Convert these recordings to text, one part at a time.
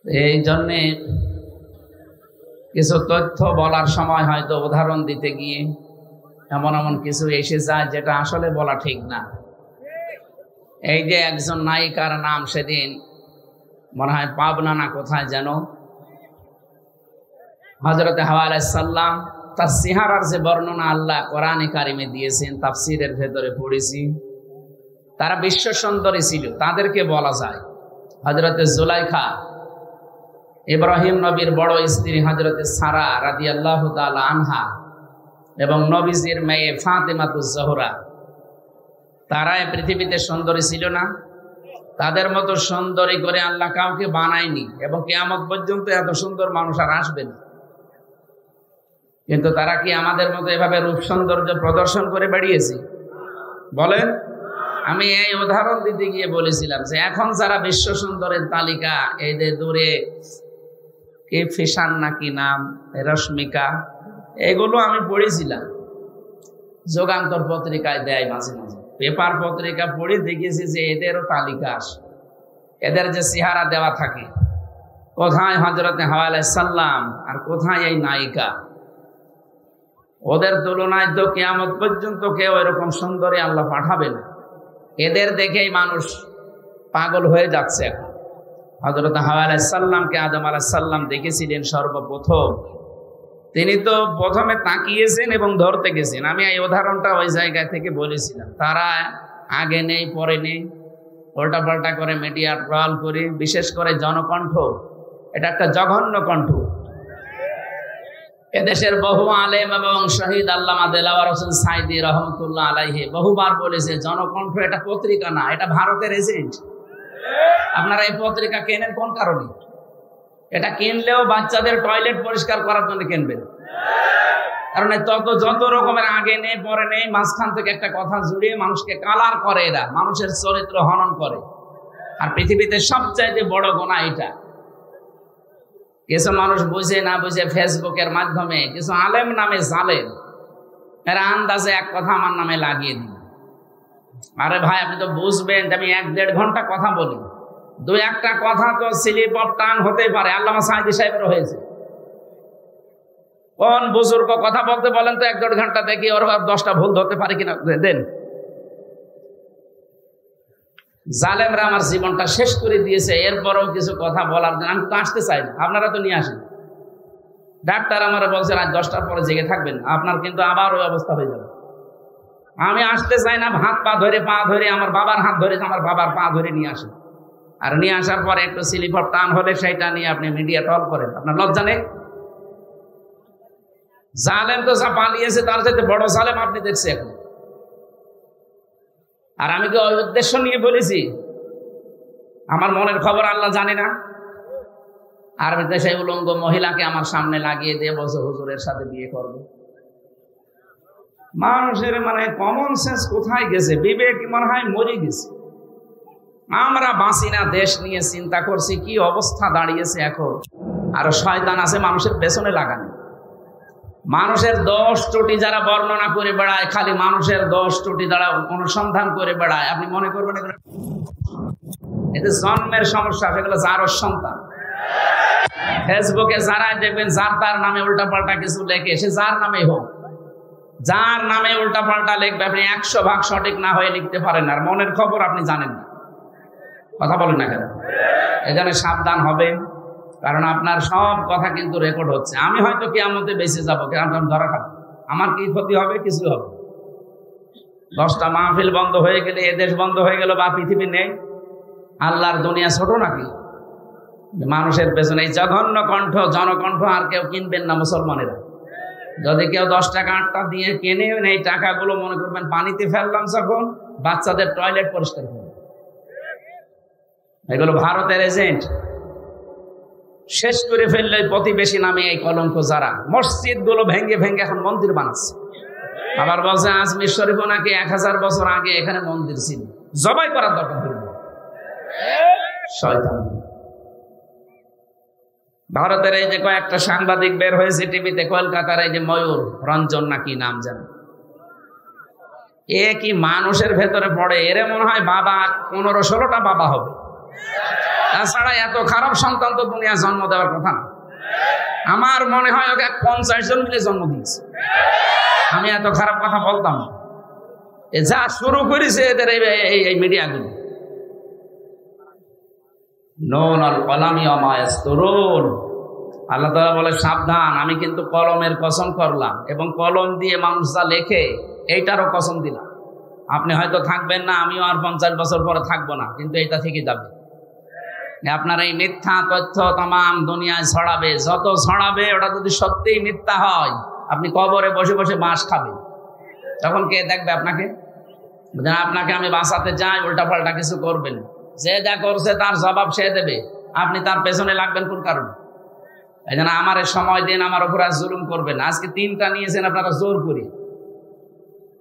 এই জন্যে কিছু তথ্য বলার সময় হয়তো উদাহরণ দিতে গিয়ে এমন এমন কিছু এসে যায় যেটা আসলে বলা ঠিক না। এই যে একজন নায়িকার নাম সেদিন মনে হয় পাবনা না কোথায় যেন, হযরত হাওয়া আলাইহিস সালাম তার চেহারার যে বর্ণনা আল্লাহ কোরআনে কারিমে দিয়েছেন, তাফসীরের ভেতরে পড়েছি, তারা বিশ্ব সুন্দরী ছিল। তাদেরকে বলা যায় হযরত জুলাইখা, ইব্রাহিম নবীর বড় স্ত্রী হযরত সারা রাদিয়াল্লাহু তাআলা আনহা এবং নবীজির মেয়ে ফাতেমাতুজ জোহরা, তারা এই পৃথিবীতে সুন্দরী ছিল না? তাদের মতো সুন্দরী করে আল্লাহ কাউকে বানায়নি এবং কিয়ামত পর্যন্ত এত সুন্দর মানুষ আর আসবে না। কিন্তু তারা কি আমাদের মতো এভাবে রূপ সৌন্দর্য প্রদর্শন করে বেরিয়েছে? বলেন। আমি এই উদাহরণ দিতে গিয়ে বলেছিলাম যে এখন যারা বিশ্ব সুন্দরের তালিকা, এই যে দূরে কি ফিশান নাকি নাম, রশ্মিকা, এগুলো আমি পড়েছিলাম, যুগান্তর পত্রিকায় দেয় মাঝে মাঝে, পেপার পত্রিকা পড়ে দেখেছি যে এদেরও তালিকা আসে, এদের যে চেহারা দেওয়া থাকে, কোথায় হযরত হাওয়া আলাইহিস সালাম আর কোথায় এই নায়িকা। ওদের তুলনায় তো কিয়ামত পর্যন্ত কেউ এরকম সুন্দরী আল্লাহ পাঠাবে না। এদের দেখেই মানুষ পাগল হয়ে যাচ্ছে এখন। হযরত হাওয়া আলাইহিস সালামকে আদম আলাইহিস সালাম দেখেছিলেন সর্বপ্রথম, তিনি তো প্রথমে তাকিয়েছেন এবং ধরতে গেছেন। আমি এই উদাহরণটা ওই জায়গা থেকে বলেছিলাম। তারা আগে নেই পরে নেই, উল্টাপাল্টা করে মিডিয়া ট্রল করে, বিশেষ করে জনকণ্ঠ, এটা একটা জঘন্য কণ্ঠ। এদেশের বহু আলেম এবং শহীদ আল্লামা দেলাওয়ার হোসেন সাইদি রহমতুল্লাহ আলাইহি বহুবার বলেছে, জনকণ্ঠ এটা পত্রিকা না, এটা ভারতের এজেন্ট। আপনারা এই পত্রিকা কেনেন কোন কারণে? এটা কিনলেও বাচ্চাদের টয়লেট পরিষ্কার করার জন্য কিনবেন, কারণ যত রকমের আগে নেই পরে নেই, মাঝখান থেকে একটা কথা জুড়িয়ে মানুষকে কালার করে, এরা মানুষের চরিত্র হনন করে। আর পৃথিবীতে সবচাইতে বড় গুনাহ এটা। কিছু মানুষ বুঝে না বুঝে ফেসবুকের মাধ্যমে কিছু আলেম নামে জালেম, এরা আন্দাজে এক কথা আমার নামে লাগিয়ে দিল। আরে ভাই, আপনি তো বুঝবেন আমি 1-1.5 ঘন্টা কথা বলি, 2-1টা কথা তো স্লিপ অফ টাং হতেই পারে। আল্লামা সাঈদী সাহেবেরও হয়েছে। কোন বুজুর্গ কথা বলতে বলেন তো 1-1.5 ঘন্টা দেখি ওর 10টা ভুল ধরতে পারে কিনা দেন। জালেমরা আমার জীবনটা শেষ করে দিয়েছে, এরপরও কিছু কথা বলার জন্য আমি তো আসতে চাই না। আপনারা তো নিয়ে আসেন। ডাক্তার আমার বলছে রাত 10টার পরে জেগে থাকবেন, আপনার কিন্তু আবার ওই অবস্থা হয়ে যাবে। আমি আসতে চাই না, হাত পা ধরে পা ধরে, আমার বাবার হাত ধরে আমার বাবার পা ধরে নিয়ে আসেন। আর নিয়ে আসার পরে একটু স্লিপ অফ টান হলে সেইটা নিয়ে আপনি মিডিয়া টল করেন। আপনার লজ্জা নেই? জালেম তো যা পালিয়েছে তার চাইতে বড় জালেম আপনি দেখছে এখন। আর আমি কি ওই উদ্দেশ্য নিয়ে বলেছি? আমার মনের খবর আল্লাহ জানে না? আর সেই উলঙ্গ মহিলাকে আমার সামনে লাগিয়ে দিয়ে বলছে হুজুরের সাথে বিয়ে করবে। মানুষের কমন সেন্স কোথায় গেছে? বিবেক মনে হয় মরে গেছে। আমরা বাঁচি না, দেশ নিয়ে চিন্তা করছি কি অবস্থা দাঁড়িয়েছে এখন। আর শয়তান আছে মানুষের পেছনে লাগানো। মানুষের দোষ ত্রুটি যারা বর্ণনা করে বেড়ায়, খালি মানুষের দোষ ত্রুটি যারা অনুসন্ধান করে বেড়ায়, আপনি মনে করবেন এদের জন্মের সমস্যা, সেগুলো যার সন্তান। ফেসবুকে যারা দেখবেন যার তার নামে উল্টাপাল্টা কিছু লেখে, সে যার নামেই হোক, যার নামে উল্টাপাল্টা লিখবে, আপনি 100 ভাগ সঠিক না হয়ে লিখতে পারেন। আর মনের খবর আপনি জানেন না। কথা বলেন না কেন? এজন্য সাবধান হবেন, কারণ আপনার সব কথা কিন্তু রেকর্ড হচ্ছে। আমি হয়তো কিয়ামতে বেঁচে যাবো, কেমন ধরা খাবো, আমার কি ক্ষতি হবে? কিছু হবে। 10টা মাহফিল বন্ধ হয়ে গেলে, এদেশ বন্ধ হয়ে গেল, বা পৃথিবী নেই, আল্লাহর দুনিয়া ছোট নাকি? মানুষের পেছনে এই জঘন্য কণ্ঠ, জনকণ্ঠ আর কেউ কিনবেন না মুসলমানেরা। যদি কেউ 10 টাকা 8টা দিয়ে কেনে, এই টাকাগুলো মনে করবেন পানিতে ফেললাম যখন, বাচ্চাদের টয়লেট পরিষ্কার করবে। এগুলো ভারতের এজেন্ট। শেষ করে ফেললে প্রতিবেশী নামে এই কলঙ্ক যারা মসজিদ গুলো ভেঙ্গে ভেঙ্গে এখন মন্দির বানাচ্ছে। আবার বলছে আজমির শরীফও নাকি 1000 বছর আগে এখানে মন্দির ছিল, জবাই করার দরকার পড়বে। শয়তান। ভারতের এই যে কয়েকটা সাংবাদিক বের হয়েছে টিভিতে, কলকাতার এই যে ময়ূর রঞ্জন নাকি নাম জানে, এ কি মানুষের ভেতরে পড়ে? এরে মনে হয় বাবা 15-16টা বাবা হবে। তাছাড়া এত খারাপ সন্তান তো দুনিয়া জন্ম দেওয়ার কথা না। আমার মনে হয় ওকে 50 জন মিলে জন্ম দিয়েছে। আমি এত খারাপ কথা বলতাম না। যা শুরু করেছে এদের এই মিডিয়াগুলো। আল্লাহ তাআলা বলে সাবধান, আমি কিন্তু কলমের কসম করলাম এবং কলম দিয়ে মানুষ যা লেখে এইটারও কসম দিলাম। আপনি হয়তো থাকবেন না, আমিও আর 50 বছর পরে থাকবো না, কিন্তু এটা থেকে যাবে। আপনার এই মিথ্যা তথ্য তামাম দুনিয়ায় ছড়াবে, যত ছড়াবে ওটা যদি সত্যিই মিথ্যা হয়, আপনি কবরে বসে বসে বাঁশ খাবেন। তখন কে দেখবে আপনাকে? আপনাকে আমি বাঁচাতে চাই, উল্টা পাল্টা কিছু করবেন। যে যা করছে তার জবাব সে দেবে, আপনি তার পেছনে লাগবেন কোন কারণে? এই জন্য আমার সময় দিন, আমার উপর আজ জুলুম করবেন। আজকে 3টা নিয়েছেন আপনারা জোর করে,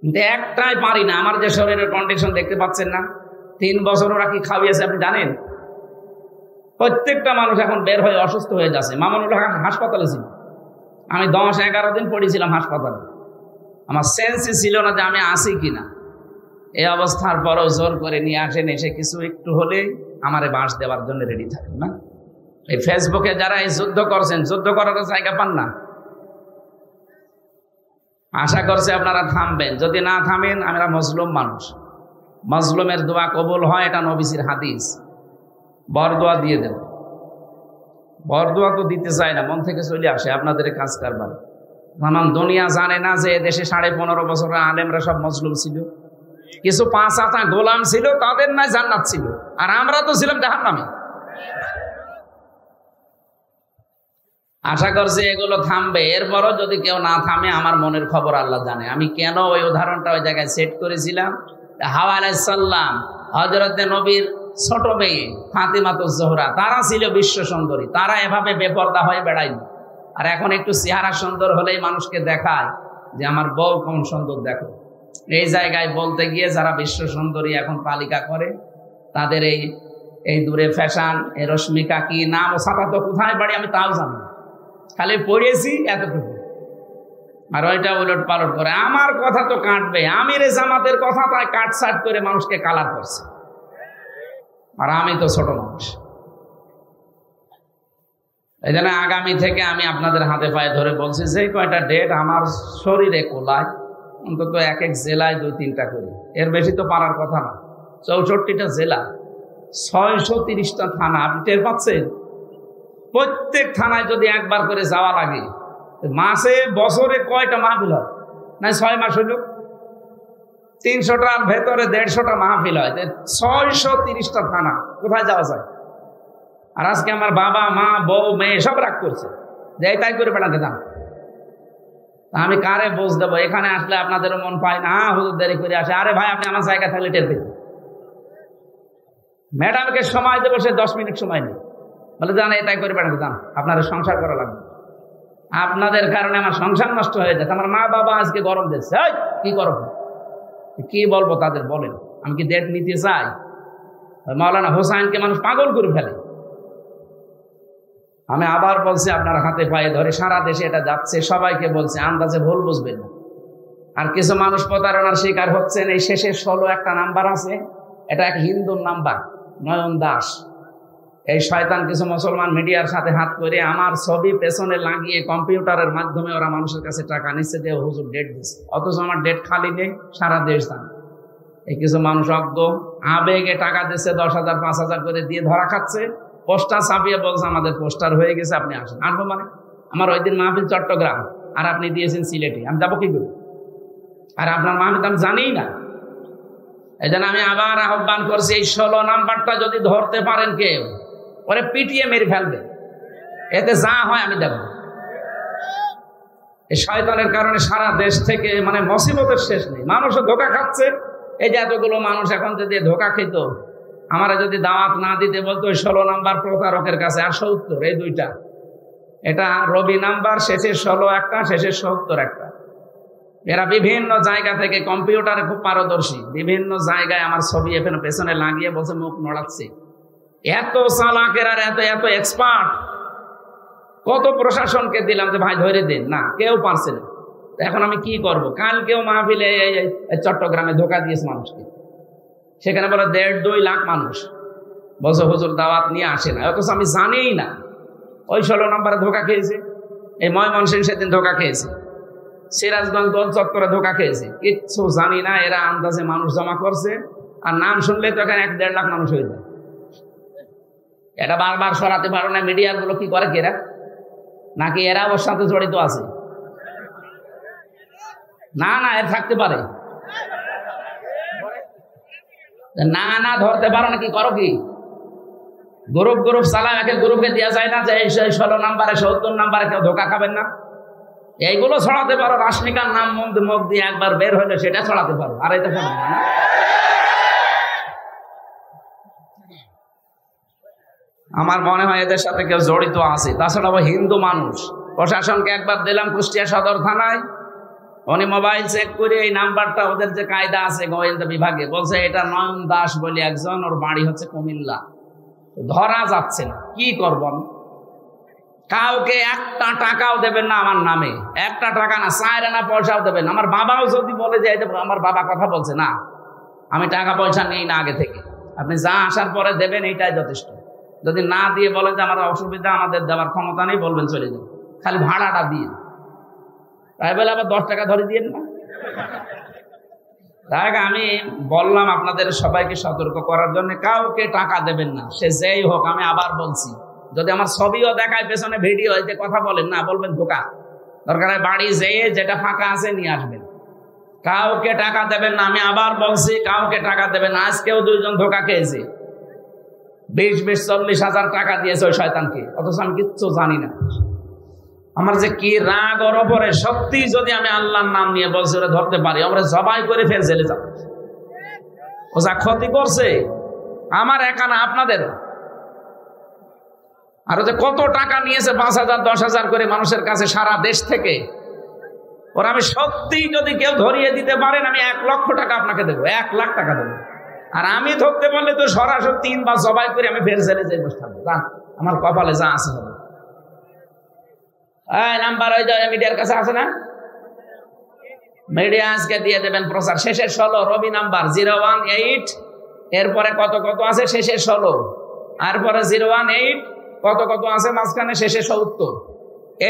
কিন্তু একটাই পারি না। আমার যে শরীরের কন্ডিশন দেখতে পাচ্ছেন না, 3 বছর ওরা কি খাওয়িয়েছে আপনি জানেন? প্রত্যেকটা মানুষ এখন বের হয়ে অসুস্থ হয়ে যাচ্ছে। মামুনুল হক হাসপাতালে ছিল, আমি 10-11 দিন পড়েছিলাম হাসপাতালে। আমার সেন্সই ছিল না যে আমি আসি কিনা। এই অবস্থার পরও জোর করে নিয়ে আসেন, এসে কিছু একটু হলে আমারে বাঁশ দেওয়ার জন্য রেডি থাকেন না। এই ফেসবুকে যারা এই যুদ্ধ করছেন, যুদ্ধ করার জায়গা পান না। আশা করছে আপনারা থামবেন। যদি না থামেন, আমরা মজলুম মানুষ, মজলুমের দোয়া কবুল হয়, এটা নবীজির হাদিস। বরদোয়া দিয়ে দেব। বরদোয়া তো দিতে চায় না, মন থেকে চলে আসে আপনাদের কাজ কারবার। তামাম দুনিয়া জানে না যে দেশে 15.5 বছর আলেমরা সব মজলুম ছিল। কিছু 5 আতা গোলাম ছিল, তাদের নাই জান্নাত ছিল, আর আমরা তো ছিলাম জাহান্নামে। আশা করছি এগুলো থামবে। এরপরও যদি কেউ না থামে, আমার মনের খবর আল্লাহ জানে। আমি কেন ওই উদাহরণটা ওই জায়গায় সেট করেছিলাম, হাওয়া আলাইহিস সালাম, হযরতে নবীর ছোট মেয়ে ফাতিমাতুজ জোহরা, তারা ছিল বিশ্ব সুন্দরী। তারা এভাবে বেপরদা হয়ে বেড়ায়নি। আর এখন একটু চেহারা সুন্দর হলেই মানুষকে দেখায় যে আমার বউ কোন সুন্দর, দেখো। এই জায়গায় বলতে গিয়ে যারা বিশ্ব সুন্দরী এখন তালিকা করে, তাদের এই দূরে ফ্যাশন, এই রশ্মিকা কি নাম, ও সাথা তো কোথায় বাড়ি আমি তাও জানি না, খালি পড়েছি এতটুকু। আর ওইটা উলট পালট করে। আমার কথা তো কাটবে, আমিরে জামাতের কথা তাই কাটছাট করে মানুষকে কালার করছে। আর আমি তো ছোট মানুষ। এই জন্য আগামী থেকে আমি আপনাদের হাতে পায়ে ধরে বলছি, যে কয়টা ডেট আমার শরীরে কোলায়, অন্তত এক জেলায় 2-3টা করি। এর বেশি তো পারার কথা না। 64টা জেলা, 630টা থানা। আপনি টের পাচ্ছেন? প্রত্যেক থানায় যদি একবার করে যাওয়া লাগে, মাসে বছরে কয়টা মাহফিল হয়? না 6 মাস হইল 300টার ভেতরে 150টা মাহফিল হয়। 630টা থানা, কোথায় যাওয়া যায়? আর আজকে আমার বাবা মা বউ মেয়ে সব রাগ করছে যে তাই করে বেড়াতে দাম। আমি কারে বোঝ দেবো? এখানে আসলে আপনাদেরও মন পায় না, হুজুর দেরি করে আসে। আরে ভাই, আপনি আমার জায়গা থাকলে টের পেতেন। ম্যাডামকে সময় দেবো, সে 10 মিনিট সময় নেই, বলে জান এটাই করে বেড়াতে দাম, আপনাদের সংসার করা লাগবে। আপনাদের কারণে আমার সংসার নষ্ট হয়ে যাচ্ছে। আমার মা বাবা আজকে গরম দিচ্ছে, কি করব, কি বলবো তাদের বলেন? আমি কি ডেট নিতে চাই? মাওলানা হোসাইনকে মানুষ পাগল করে ফেলে। আমি আবার বলছি, আপনার হাতে পায়ে ধরে, সারা দেশে এটা যাচ্ছে, সবাইকে বলছে, আন্দাজে ভুল বুঝবেন না। আর কিছু মানুষ প্রতারণার শিকার হচ্ছেন। এই শেষে 16 একটা নাম্বার আছে, এটা এক হিন্দুর নাম্বার, নয়ন দাস। এই শয়তান কিছু মুসলমান মিডিয়ার সাথে হাত করে আমার ছবি পেছনে লাগিয়ে কম্পিউটারের মাধ্যমে ওরা মানুষের কাছে টাকা নিচ্ছে যে হুজুর ডেট দিচ্ছে, অথচ আমার ডেট খালি নেই, সারা দেশ জানে। এই কিছু মানুষ অজ্ঞ আবেগে টাকা দিচ্ছে, 10,000 5,000 করে দিয়ে ধরা খাচ্ছে। পোস্টার ছাপিয়ে বলছে আমাদের পোস্টার হয়ে গেছে, আপনি আসেন। আসবো মানে? আমার ওই দিন মাহফিল চট্টগ্রাম, আর আপনি দিয়েছেন সিলেটে, আমি যাবো কি করে? আর আপনার মাহফিল আমি জানিই না। এই জন্য আমি আবার আহ্বান করছি, এই 16 নাম্বারটা যদি ধরতে পারেন কেউ, ওরে পিটিয়ে মেরে ফেলবে, এতে যা হয় আমি দেখব। এই শয়তানের কারণে সারা দেশ থেকে মানে মুসিবতের শেষ নেই, মানুষও ধোকা খাচ্ছে। এই যে এতগুলো মানুষ এখন যদি ধোকা খেত, আমারা যদি দাওয়াত না দিতে বলতো, 16 নাম্বার প্রতারকের কাছে আর 70, এই দুইটা, এটা রবি নাম্বার, শেষে 16 একটা, শেষে 70 একটা। এরা বিভিন্ন জায়গা থেকে কম্পিউটারে খুব পারদর্শী, বিভিন্ন জায়গায় আমার ছবি এখানে পেছনে লাগিয়ে বলছে মুখ নড়াচ্ছে। এত চালাকের আর এত এত এক্সপার্ট, কত প্রশাসনকে দিলাম যে ভাই ধরে দিন, না কেউ পারছে না। এখন আমি কি করব? কালকেও মাহফিলে চট্টগ্রামে ধোকা দিয়েছে মানুষকে, সেখানে বলে 1.5-2 লাখ মানুষ। বলছে হুজুর দাওয়াত নিয়ে আসে না, অথচ আমি জানিই না ওই 16 নম্বরে ধোকা খেয়েছে, এই ময়মনসিংহ সেদিন ধোকা খেয়েছে, সিরাজগঞ্জ গোল চত্বরে ধোকা খেয়েছে, কিচ্ছু জানি না। এরা আন্দাজে মানুষ জমা করছে, আর নাম শুনলে তো এখানে 1-1.5 লাখ মানুষ হয়ে যায়। এটা বারবার সরাতে পারো না। মিডিয়ার গুলো কি করে এরা, নাকি এরা ওর সাথে জড়িত আছে? না না, এর থাকতে পারে না, না ধরতে পারো না, কি করো কি গ্রুপ চালায়, একে গ্রুপে দেওয়া যায় না যে 16 নম্বরে 70 নম্বরে কেউ ধোকা খাবেন না, এইগুলো ছড়াতে পারো। রাশমিকার নাম মুখ দিয়ে একবার বের হইলে সেটা ছড়াতে পারো, আর এটা না। আমার মনে হয় এদের সাথে কেউ জড়িত আছে। তাছাড়া হিন্দু মানুষ, প্রশাসনকে একবার দিলাম কুষ্টিয়া সদর থানায়, উনি মোবাইল চেক করে এই নাম্বারটা, ওদের যে কায়দা আছে গোয়েন্দা বিভাগে, বলছে এটা নয়ন দাস বলে একজন, ওর বাড়ি হচ্ছে কুমিল্লা, ধরা যাচ্ছে না। কি করব আমি? কাউকে একটা টাকাও দেবেন না আমার নামে, একটা টাকা না, 4 আনা পয়সাও দেবেন। আমার বাবাও যদি বলে যে আমার বাবা কথা বলছে, না আমি টাকা পয়সা নেই না আগে থেকে, আপনি যা আসার পরে দেবেন এইটাই যথেষ্ট। যদি না দিয়ে বলেন যে আমার অসুবিধা, আমাদের দেওয়ার ক্ষমতা নেই, বলবেন চলে যান, খালি ভাড়াটা দিয়ে, তাই বলে আবার 10 টাকা ধরে দিয়েন না। তাই আমি বললাম আপনাদের সবাইকে সতর্ক করার জন্য, কাউকে টাকা দেবেন না, সে যেই হোক। আমি আবার বলছি, যদি আমার ছবিও দেখায় পেছনে ভিডিও যে কথা বলেন না, বলবেন ধোকা, দরকার হয় বাড়ি যেয়ে যেটা ফাঁকা আছে নিয়ে আসবেন। কাউকে টাকা দেবেন না, আমি আবার বলছি কাউকে টাকা দেবেন না। আজকেও 2 জন ধোকা খেয়েছে, 20-40 হাজার টাকা দিয়েছে ওই শয়তানকে, অথচ আমি কিচ্ছু জানি না। আমার যে কি রাগ ওর ওপরে, সত্যি যদি আমি আল্লাহর নাম নিয়ে বলছি ওরা ধরতে পারি, আমরা জবাই করে ফেল জেলে যাব। ও যা ক্ষতি করছে আমার একা না, আপনাদের। আর যে কত টাকা নিয়েছে, 5,000 10,000 করে মানুষের কাছে সারা দেশ থেকে। ওরা আমি সত্যি যদি কেউ ধরিয়ে দিতে পারেন, আমি 1 লক্ষ টাকা আপনাকে দেবো, 1 লাখ টাকা দেবো। আর আমি ধরতে পারলে তো সরাসরি 3 বার জবাই করে আমি ফের জেলে যাই বসে থাকবো, আমার কপালে যা আছে হবে। নাম্বার ওই মিডিয়ার কাছে আছে না, মিডিয়া আজকে দিয়ে দেবেন প্রচার। শেষের 16 রবি নাম্বার 018, এরপরে কত কত আছে শেষের 16, এরপরে 018 কত কত আছে মাঝখানে শেষে 70।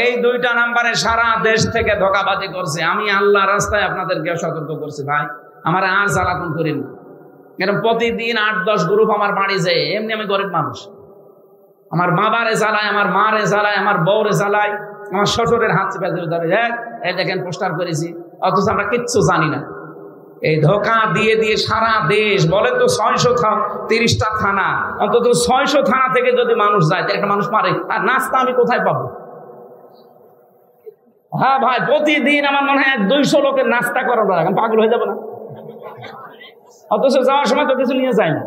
এই 2টা নাম্বারে সারা দেশ থেকে ধোঁকাবাজি করছে। আমি আল্লাহ রাস্তায় আপনাদেরকে সতর্ক করছি, ভাই আমার আর জ্বালাতন করেন না। এরকম প্রতিদিন 8-10 গ্রুপ আমার বাড়ি যায়। এমনি আমি গরিব মানুষ, আমার বাবারে জ্বালায়, আমার মারে জ্বালায়, আমার বউরে জ্বালায়, আমার শ্বশুরের হাত চেপে ধরে, এই দেখেন পোস্টার করেছি, অথচ আমরা কিচ্ছু জানি না। এই ধোঁকা দিয়ে দিয়ে সারা দেশ, বলেন তো 630টা থানা, অন্তত 600 থানা থেকে যদি মানুষ যায়, একটা মানুষ মারে, আর নাস্তা আমি কোথায় পাবো? হ্যাঁ ভাই, প্রতিদিন আমার মনে হয় 200 লোকের নাস্তা করার, এখন পাগল হয়ে যাবো না? অথচ যাওয়ার সময় তো কিছু নিয়ে যায় না।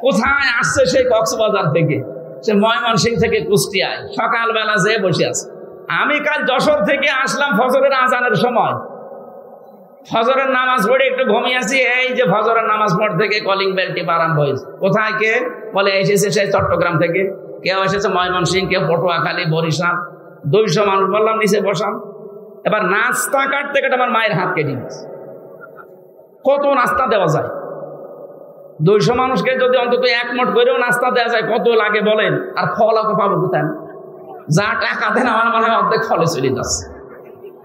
কোথায় আসছে সেই কক্সবাজার থেকে, সে ময়মনসিংহ থেকে কুষ্টিয়ায়, সকালবেলা যেয়ে বসে আছে। আমি কাল যশোর থেকে আসলাম ফজরের আজানের সময়, ফজরের নামাজ পড়ে একটু ঘুমিয়েছি। এই যে ফজরের নামাজ পড় থেকে কলিং বেল টিপ আরম্ভ হয়েছে। কোথায় কে বলে এসেছে সেই চট্টগ্রাম থেকে, কেউ এসেছে ময়মনসিংহ, কেউ পটুয়াখালী, বরিশাল। 200 মানুষ বললাম নিচে বসান। এবার নাস্তা কাটতে কাটতে আমার মায়ের হাত কেটে গেছে। কত নাস্তা দেওয়া যায়? 200 মানুষকে যদি অন্তত 1 মুঠ করেও নাস্তা দেওয়া যায়, কত লাগে বলেন? আর ফল তো পাবো কোথায়? যা টাকা দেন আমার মনে হয় অর্ধেক ফলে চলে যাচ্ছে।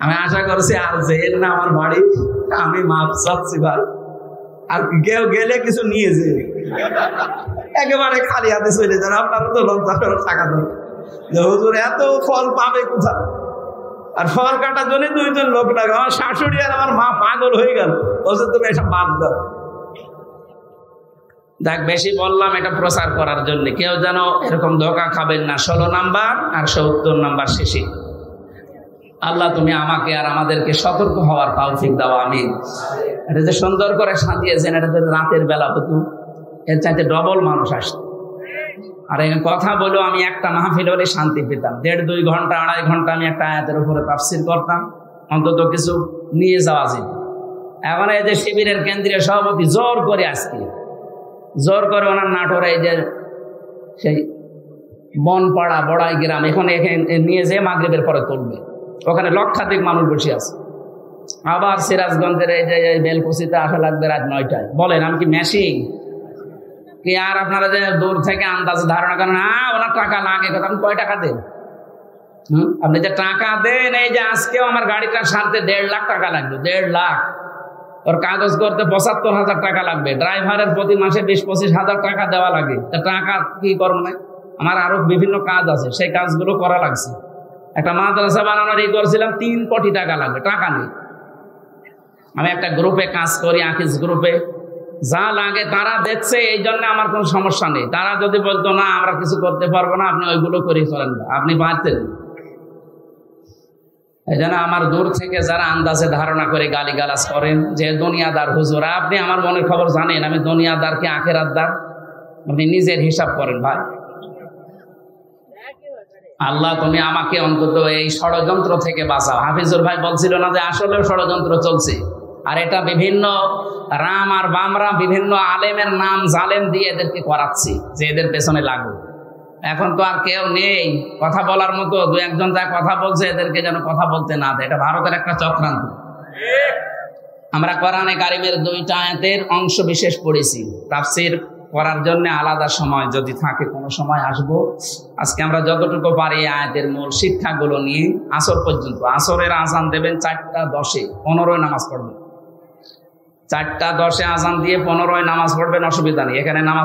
আমি আশা করছি আর যেন না আমার বাড়ি, আমি মাপ চাচ্ছি ভাই, আর কেউ গেলে কিছু নিয়ে যে একেবারে খালি হাতে চলে যান। আপনারা তো লজ্জা করে টাকা দেন যে হুজুর এত ফল পাবে কোথায়? আর ফল কাটার জন্য 2 জন লোক লাগে। আমার শাশুড়ি আর আমার মা পাগল হয়ে গেল, বলছে তুমি এসব বাদ দাও। দেখ, বেশি বললাম এটা প্রচার করার জন্য, কেউ যেন এরকম ধোঁকা খাবেন না। 16 নাম্বার আর 70 নাম্বার শেষে। আল্লাহ তুমি আমাকে আর আমাদেরকে সতর্ক হওয়ার তৌফিক দাও, আমিন। এটা যে সুন্দর করে সাজিয়েছেন, এটা যদি রাতের বেলা হতো এর চাইতে ডবল মানুষ আসত। আর এই কথা বলো, আমি একটা মাহফিল হলে শান্তি পেতাম। 1.5-2 ঘন্টা 2.5 ঘন্টা আমি একটা আয়াতের উপরে তাফসীর করতাম, অন্তত কিছু নিয়ে যাওয়া যেত। এখন এই যে শিবিরের কেন্দ্রীয় সভাপতি জোর করে আজকে জোর করে ওনার নাটোরে এই যে সেই বনপাড়া বড়াই গ্রাম, এখানে নিয়ে যেয়ে মাগরিবের পরে তুলবে, ওখানে লক্ষাধিক মানুষ বসে আছে। আবার সিরাজগঞ্জের এই যে বেলকুচিতে আসা লাগবে রাত 9টায়। বলেন আমি কি মেশিন? কি আর আপনারা যে দূর থেকে আন্দাজে ধারণা করেন ওনার টাকা লাগে, আপনি কয় টাকা দেন? আপনি যে টাকা দেন, এই যে আজকেও আমার গাড়িটা সারতে 1.5 লাখ টাকা লাগবে, 1.5 লাখ। ওর কাগজ করতে 75,000 টাকা লাগবে, ড্রাইভারের প্রতি মাসে 20-25 হাজার টাকা দেওয়া লাগে। তা টাকা কি করবো না? আমার আরো বিভিন্ন কাজ আছে, সেই কাজগুলো করা লাগছে। একটা মাদ্রাসা বানানোর করছিলাম, 3 কোটি টাকা লাগবে, টাকা নেই। আমি একটা গ্রুপে কাজ করি, আকিজ গ্রুপে, যা লাগে তারা দেখছে, এই জন্য আমার কোনো সমস্যা নেই। তারা যদি বলতো না আমরা কিছু করতে পারবো না, আপনি ওইগুলো করে চলেন না, আপনি পারতেন। এই জন্য আমার দূর থেকে যারা আন্দাজে ধারণা করে গালিগালাজ করেন যে দুনিয়াদার হুজুর, আপনি আমার মনের খবর জানেন আমি দুনিয়াদার কি আখেরাতদার? আপনি নিজের হিসাব করেন ভাই। আল্লাহ তুমি আমাকে অন্তত এই ষড়যন্ত্র থেকে বাঁচাও। হাফিজুর ভাই বলছিল না যে আসলেও ষড়যন্ত্র চলছে, আর এটা বিভিন্ন রাম আর বামরা বিভিন্ন আলেমের নাম জালেম দিয়ে এদেরকে করাচ্ছি যে এদের পেছনে লাগু। এখন তো আর কেউ নেই কথা বলার মতো, 2-1 যা কথা বলছে এদেরকে যেন কথা বলতে না দেয়। এটা ভারতের একটা চক্রান্ত। আমরা কোরআনে কারিমের 2টা আয়াতের অংশ বিশেষ পড়েছি, তাফসীর করার জন্য আলাদা সময় যদি থাকে কোনো সময় আসবো। আজকে আমরা যতটুকু পারি আয়াতের মূল শিক্ষাগুলো নিয়ে আসর পর্যন্ত। আসরের আজান দেবেন 4টা 10-এ, 15 নামাজ পড়বেন। 4টা 10-এ আজান দিয়ে 15 নামাজ পড়বেন, অসুবিধা নেই। এখানে নামাজ